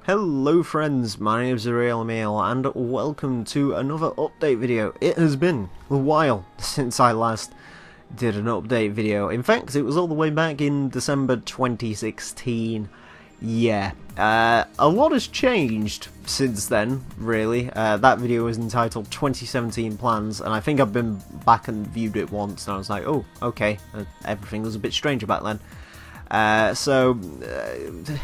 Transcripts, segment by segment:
Hello friends, my name is Emile and welcome to another update video. It has been a while since I last did an update video. In fact, it was all the way back in December 2016. Yeah, a lot has changed since then, really. That video was entitled 2017 Plans, and I think I've been back and viewed it once, and I was like, oh, okay, everything was a bit strange back then. So,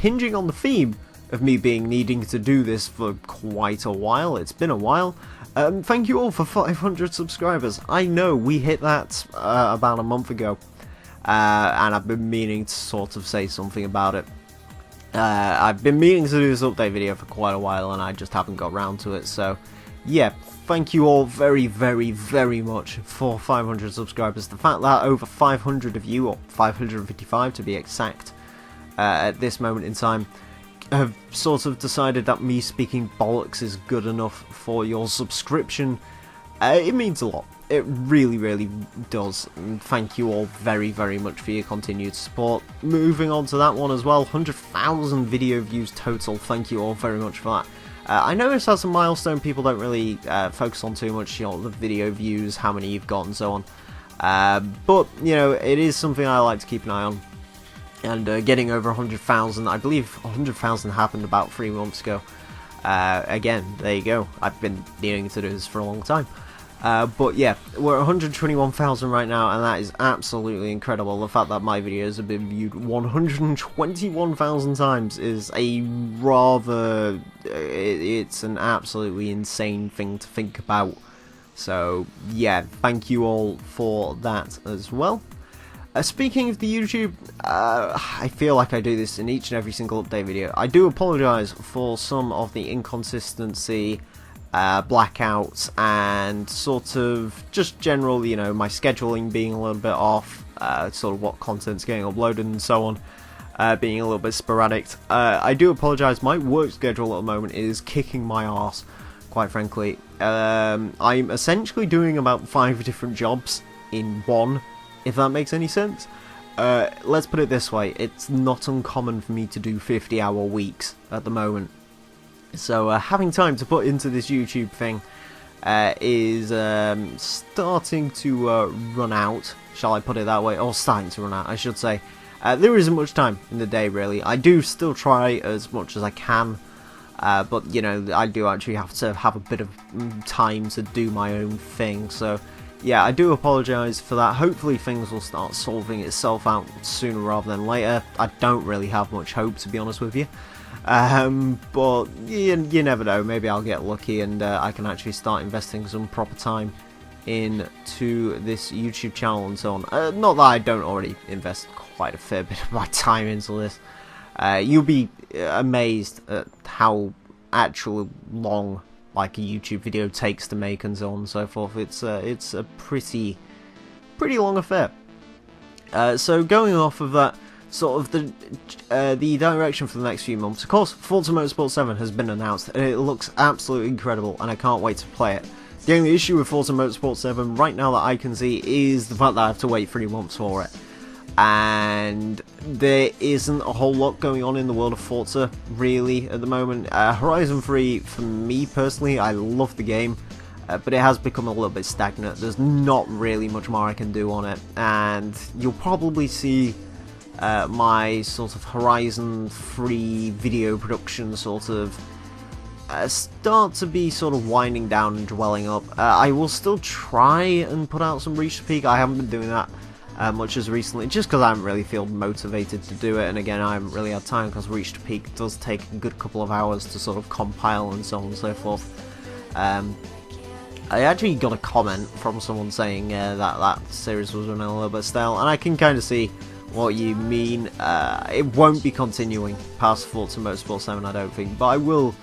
hinging on the theme of me needing to do this for quite a while. It's been a while. Thank you all for 500 subscribers. I know we hit that about a month ago, and I've been meaning to sort of say something about it. I've been meaning to do this update video for quite a while, and I just haven't got round to it. So, yeah, thank you all very, very, very much for 500 subscribers. The fact that over 500 of you, or 555 to be exact, at this moment in time, have sort of decided that me speaking bollocks is good enough for your subscription, it means a lot. It really, really does. And thank you all very, very much for your continued support. Moving on to that one as well, 100,000 video views total. Thank you all very much for that. I notice that's a milestone people don't really focus on too much, you know, the video views, how many you've got and so on. But, you know, it is something I like to keep an eye on. And getting over 100,000, I believe 100,000 happened about 3 months ago. Again, there you go. I've been needing to do this for a long time. But yeah, we're at 121,000 right now, and that is absolutely incredible. The fact that my videos have been viewed 121,000 times is a rather... it's an absolutely insane thing to think about. So yeah, thank you all for that as well. Speaking of the YouTube, I feel like I do this in each and every single update video. I do apologise for some of the inconsistency, blackouts, and sort of just general, you know, my scheduling being a little bit off, sort of what content's getting uploaded and so on, being a little bit sporadic. I do apologise, my work schedule at the moment is kicking my arse, quite frankly. I'm essentially doing about 5 different jobs in one, if that makes any sense. Let's put it this way, it's not uncommon for me to do 50-hour weeks at the moment. So having time to put into this YouTube thing is starting to run out, shall I put it that way, or starting to run out, I should say. There isn't much time in the day, really. I do still try as much as I can, but, you know, I do actually have to have a bit of time to do my own thing, so... yeah, I do apologise for that. Hopefully things will start solving itself out sooner rather than later. I don't really have much hope, to be honest with you. But you never know. Maybe I'll get lucky and I can actually start investing some proper time into this YouTube channel and so on. Not that I don't already invest quite a fair bit of my time into this. You'll be amazed at how actually long like a YouTube video takes to make and so on and so forth. It's a pretty long affair. So going off of that, sort of the direction for the next few months. Of course, Forza Motorsport 7 has been announced, and it looks absolutely incredible, and I can't wait to play it. The only issue with Forza Motorsport 7 right now that I can see is the fact that I have to wait 3 months for it. And there isn't a whole lot going on in the world of Forza, really, at the moment. Horizon 3, for me personally, I love the game, but it has become a little bit stagnant. There's not really much more I can do on it, and you'll probably see my sort of Horizon 3 video production sort of start to be sort of winding down and dwelling up. I will still try and put out some Reach to Peak. I haven't been doing that much as recently, just because I haven't really feel motivated to do it, and again I haven't really had time because Reach to Peak does take a good couple of hours to sort of compile and so on and so forth. I actually got a comment from someone saying that series was running a little bit stale, and I can kind of see what you mean. It won't be continuing past Forza Motorsport 7, I don't think, but I will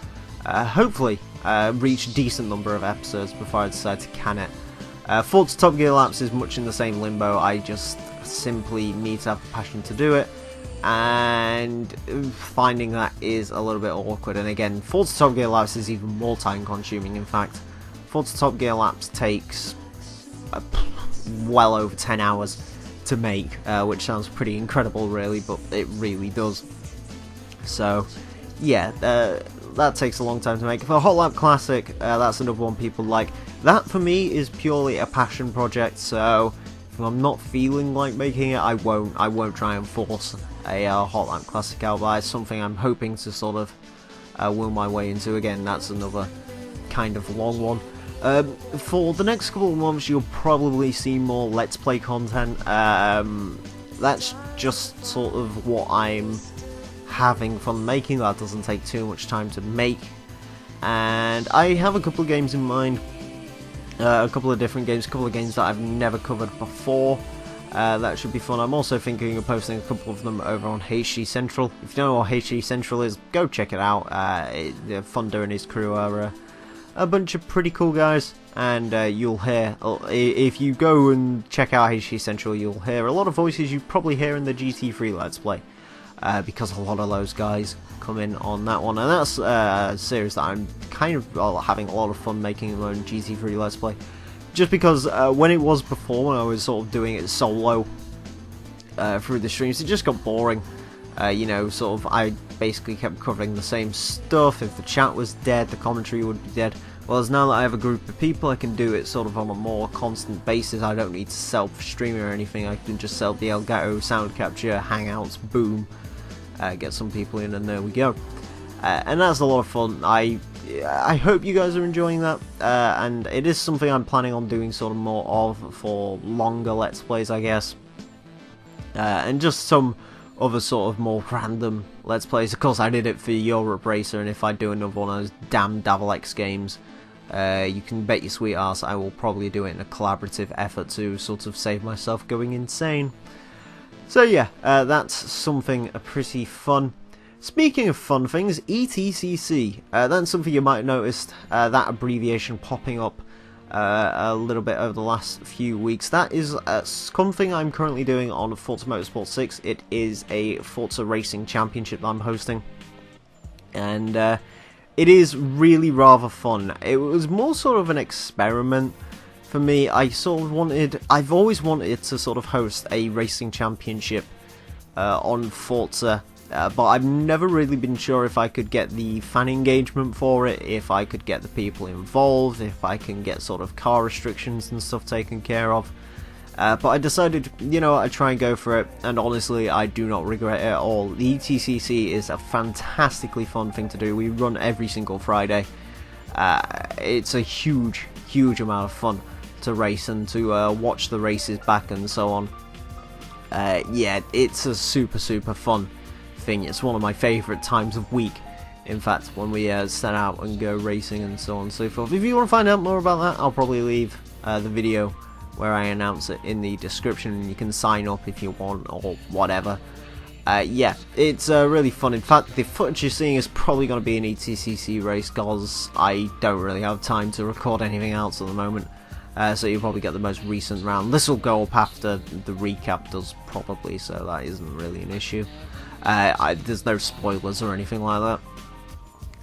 hopefully reach a decent number of episodes before I decide to can it. Forza Top Gear Laps is much in the same limbo. I just simply need to have the passion to do it, and finding that is a little bit awkward. And again, Forza Top Gear Laps is even more time consuming. In fact, Forza Top Gear Laps takes well over 10 hours to make, which sounds pretty incredible really, but it really does. So yeah, that takes a long time to make. For Hot Lap Classic, that's another one people like. That for me is purely a passion project, so if I'm not feeling like making it, I won't try and force a Hot Lap Classic out, but it's something I'm hoping to sort of will my way into. Again, that's another kind of long one. For the next couple of months, you'll probably see more Let's Play content. That's just sort of what I'm having fun making. That doesn't take too much time to make, and I have a couple of games in mind, a couple of different games, a couple of games that I've never covered before. That should be fun. I'm also thinking of posting a couple of them over on HG Central. If you don't know what HG Central is, go check it out. Thunder and his crew are a bunch of pretty cool guys, and you'll hear, if you go and check out HG Central, you'll hear a lot of voices you probably hear in the GT3 Let's Play, because a lot of those guys come in on that one, and that's a series that I'm kind of having a lot of fun making my own GT3 Let's Play, just because when it was before, when I was sort of doing it solo through the streams, it just got boring. You know, sort of, I basically kept covering the same stuff. If the chat was dead, the commentary would be dead. Whereas now that I have a group of people, I can do it sort of on a more constant basis. I don't need to self-stream or anything. I can just sell the Elgato sound capture, Hangouts, boom, get some people in, and there we go. And that's a lot of fun. I hope you guys are enjoying that, and it is something I'm planning on doing sort of more of for longer Let's Plays, I guess. And just some other sort of more random Let's Plays. Of course, I did it for Europe Racer, and if I do another one of those damn Davalex games, you can bet your sweet ass I will probably do it in a collaborative effort to sort of save myself going insane. So yeah, that's something pretty fun. Speaking of fun things, ETCC, that's something you might have noticed, that abbreviation popping up a little bit over the last few weeks. That is something I'm currently doing on Forza Motorsport 6. It is a Forza Racing Championship that I'm hosting, and it is really rather fun. It was more sort of an experiment for me. I've always wanted to sort of host a racing championship on Forza, but I've never really been sure if I could get the fan engagement for it, if I could get the people involved, if I can get sort of car restrictions and stuff taken care of. But I decided, you know, I'd try and go for it, and honestly, I do not regret it at all. The ETCC is a fantastically fun thing to do. We run every single Friday. It's a huge amount of fun to race and to watch the races back and so on. Yeah, it's a super fun thing. It's one of my favourite times of week, in fact, when we set out and go racing and so on and so forth. If you want to find out more about that, I'll probably leave the video where I announce it in the description, and you can sign up if you want or whatever. Yeah, it's really fun. In fact, the footage you're seeing is probably going to be an ETCC race, because I don't really have time to record anything else at the moment. So you'll probably get the most recent round. This will go up after the recap does, probably, so that isn't really an issue. There's no spoilers or anything like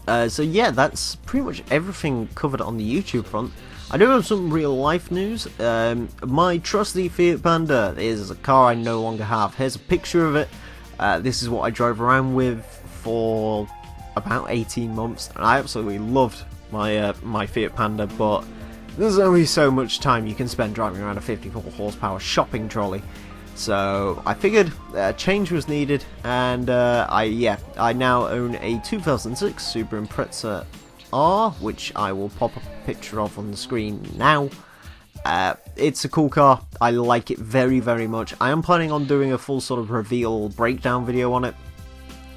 that. So yeah, that's pretty much everything covered on the YouTube front. I do have some real life news. My trusty Fiat Panda is a car I no longer have. Here's a picture of it. This is what I drove around with for about 18 months, and I absolutely loved my my Fiat Panda, but there's only so much time you can spend driving around a 54 horsepower shopping trolley. So I figured change was needed, and I now own a 2006 Super Impreza R, which I will pop a picture of on the screen now. It's a cool car. I like it very much. I am planning on doing a full sort of reveal breakdown video on it.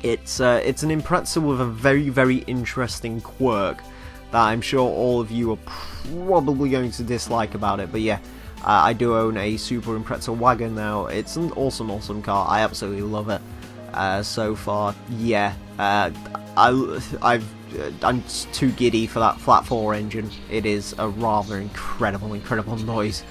It's an Impreza with a very interesting quirk that I'm sure all of you are probably going to dislike about it, but yeah. I do own a Super Impreza wagon now. It's an awesome car. I absolutely love it so far. Yeah, I'm too giddy for that flat 4 engine. It is a rather incredible noise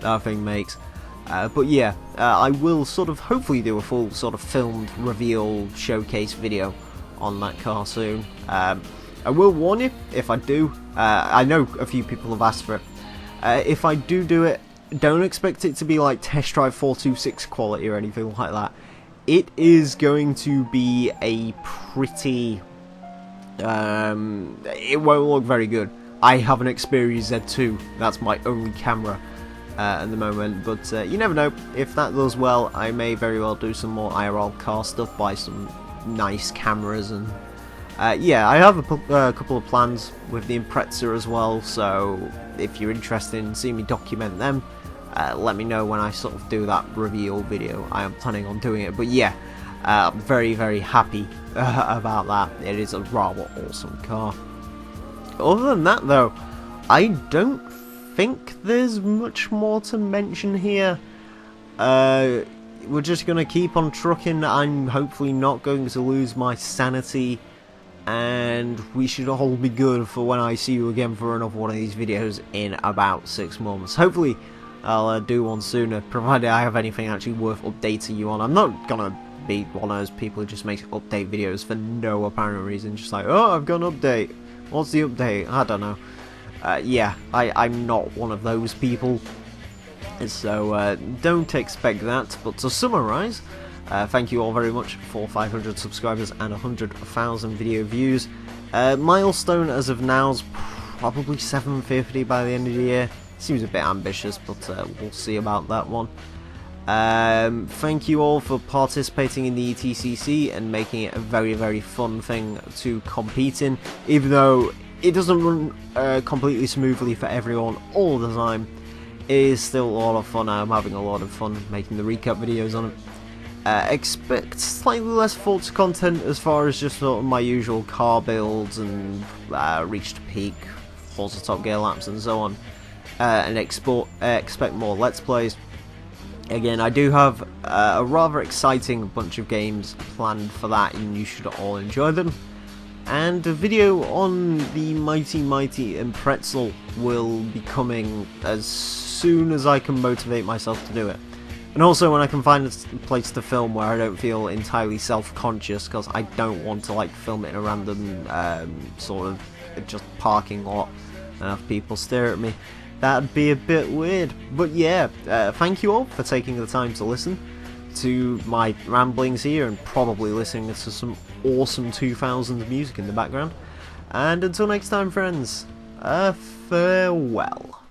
that thing makes. But yeah, I will sort of hopefully do a full sort of filmed reveal showcase video on that car soon. I will warn you if I do. I know a few people have asked for it. If I do it, don't expect it to be like Test Drive 426 quality or anything like that. It is going to be a pretty it won't look very good. I have an Xperia Z2, that's my only camera at the moment, but you never know. If that does well, I may very well do some more IRL car stuff, buy some nice cameras, and yeah, I have a couple of plans with the Impreza as well, so if you're interested in seeing me document them, let me know when I sort of do that reveal video. I am planning on doing it, but yeah, I'm very, very happy about that. It is a rather awesome car. Other than that though, I don't think there's much more to mention here. We're just going to keep on trucking. I'm hopefully not going to lose my sanity, and we should all be good for when I see you again for another one of these videos in about 6 months. Hopefully I'll do one sooner, provided I have anything actually worth updating you on. I'm not going to be one of those people who just makes update videos for no apparent reason, just like, oh, I've got an update. What's the update? I don't know. Yeah, I'm not one of those people, so don't expect that. But to summarise, thank you all very much for 500 subscribers and 100,000 video views. Milestone as of now is probably 750 by the end of the year. Seems a bit ambitious, but we'll see about that one. Thank you all for participating in the ETCC and making it a very, very fun thing to compete in, even though it doesn't run completely smoothly for everyone all the time. It is still a lot of fun. I'm having a lot of fun making the recap videos on it. Expect slightly less Forza content as far as just sort of my usual car builds and reach to peak, Forza Top Gear laps and so on. And expect more Let's Plays. Again, I do have a rather exciting bunch of games planned for that, and you should all enjoy them. And a video on the Mighty Impreza will be coming as soon as I can motivate myself to do it. And also when I can find a place to film where I don't feel entirely self-conscious, because I don't want to like film it in a random sort of just parking lot and have people stare at me. That'd be a bit weird. But yeah, thank you all for taking the time to listen to my ramblings here and probably listening to some awesome 2000s music in the background. And until next time, friends, farewell.